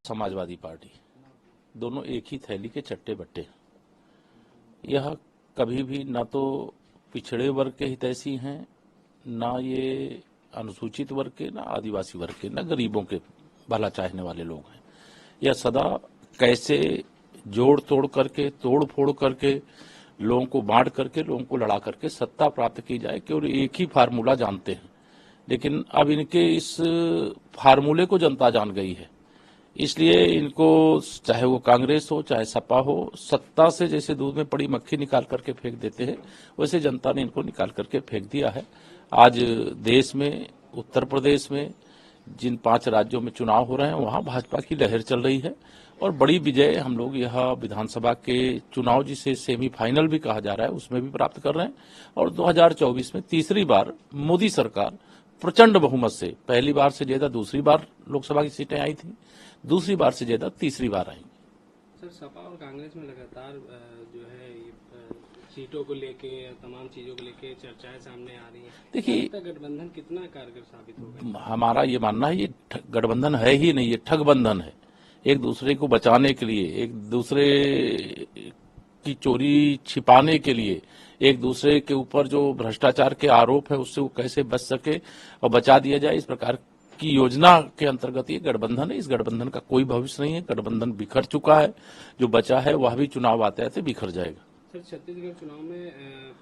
Samajwadi party दोनों एक ही थैली के चट्टे बट्टे। यह कभी भी ना तो पिछड़े वर्ग के हितैषी हैं, ना ये अनुसूचित वर्ग के, ना आदिवासी वर्ग के, ना गरीबों के भला चाहने वाले लोग हैं। यह सदा कैसे जोड़ तोड़ करके, तोड़ फोड़ करके, लोगों को बांट करके, लोगों को लड़ा करके सत्ता प्राप्त की जाए, केवल एक ही फार्मूला जानते हैं। लेकिन अब इनके इस फार्मूले को जनता जान गई है, इसलिए इनको चाहे वो कांग्रेस हो चाहे सपा हो, सत्ता से जैसे दूध में पड़ी मक्खी निकाल करके फेंक देते हैं, वैसे जनता ने इनको निकाल करके फेंक दिया है। आज देश में, उत्तर प्रदेश में जिन 5 राज्यों में चुनाव हो रहे हैं वहां भाजपा की लहर चल रही है और बड़ी विजय हम लोग यह विधानसभा के चुनाव जिसे सेमीफाइनल भी कहा जा रहा है उसमें भी प्राप्त कर रहे हैं। और 2024 में तीसरी बार मोदी सरकार प्रचंड बहुमत से, पहली बार से ज्यादा दूसरी बार लोकसभा की सीटें आई थी, दूसरी बार से ज्यादा तीसरी बार आई। सर, सपा और कांग्रेस में लगातार जो है सीटों को लेके, तमाम चीजों को लेके चर्चाएं सामने आ रही हैं। देखिए, गठबंधन कितना कारगर साबित होगा? हमारा ये मानना है ये गठबंधन है ही नहीं, ये ठगबंधन है। एक दूसरे को बचाने के लिए, एक दूसरे की चोरी छिपाने के लिए, एक दूसरे के ऊपर जो भ्रष्टाचार के आरोप है उससे वो कैसे बच सके और बचा दिया जाए, इस प्रकार की योजना के अंतर्गत ये गठबंधन है। इस गठबंधन का कोई भविष्य नहीं है। गठबंधन बिखर चुका है, जो बचा है वह भी चुनाव आते आते बिखर जाएगा। सर, छत्तीसगढ़ चुनाव में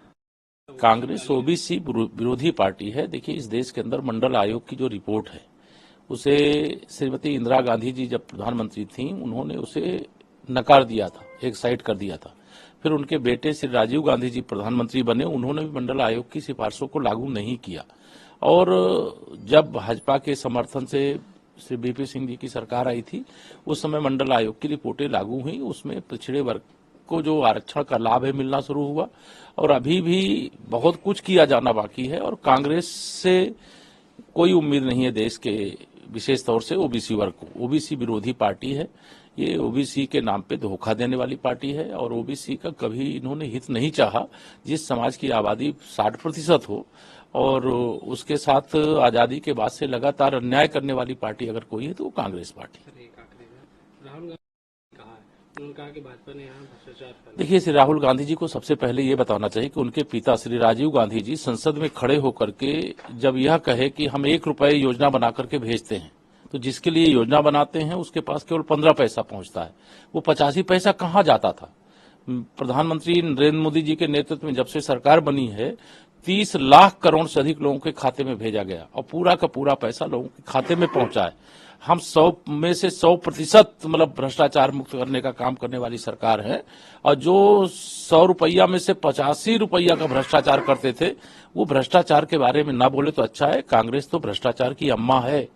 कांग्रेस ओबीसी विरोधी पार्टी है। देखिए, इस देश के अंदर मंडल आयोग की जो रिपोर्ट है उसे श्रीमती इंदिरा गांधी जी जब प्रधानमंत्री थी उन्होंने उसे नकार दिया था, एक साइड कर दिया था। फिर उनके बेटे श्री राजीव गांधी जी प्रधानमंत्री बने, उन्होंने भी मंडल आयोग की सिफारिशों को लागू नहीं किया। और जब भाजपा के समर्थन से श्री बीपी सिंह जी की सरकार आई थी उस समय मंडल आयोग की रिपोर्टें लागू हुई, उसमें पिछड़े वर्ग को जो आरक्षण का लाभ है मिलना शुरू हुआ। और अभी भी बहुत कुछ किया जाना बाकी है और कांग्रेस से कोई उम्मीद नहीं है देश के, विशेष तौर से ओबीसी वर्ग को। ओबीसी विरोधी पार्टी है, ये ओबीसी के नाम पे धोखा देने वाली पार्टी है और ओबीसी का कभी इन्होंने हित नहीं चाहा। जिस समाज की आबादी 60% हो और उसके साथ आजादी के बाद से लगातार अन्याय करने वाली पार्टी अगर कोई है तो वो कांग्रेस पार्टी। राहुल गांधी उन्होंने कहा कि भाजपा ने यहाँ भ्रष्टाचार कर। देखिए, श्री राहुल गांधी जी को सबसे पहले ये बताना चाहिए कि उनके पिता श्री राजीव गांधी जी संसद में खड़े होकर के जब यह कहे कि हम 1 रुपए योजना बना करके भेजते हैं, तो जिसके लिए योजना बनाते हैं उसके पास केवल 15 पैसा पहुंचता है। वो 85 पैसा कहाँ जाता था? प्रधानमंत्री नरेंद्र मोदी जी के नेतृत्व में जब से सरकार बनी है 30 लाख करोड़ से अधिक लोगों के खाते में भेजा गया और पूरा का पूरा पैसा लोगों के खाते में पहुंचा है। हम 100 में से 100% मतलब भ्रष्टाचार मुक्त करने का काम करने वाली सरकार है और जो 100 रुपया में से 85 रुपया का भ्रष्टाचार करते थे वो भ्रष्टाचार के बारे में ना बोले तो अच्छा है। कांग्रेस तो भ्रष्टाचार की अम्मा है।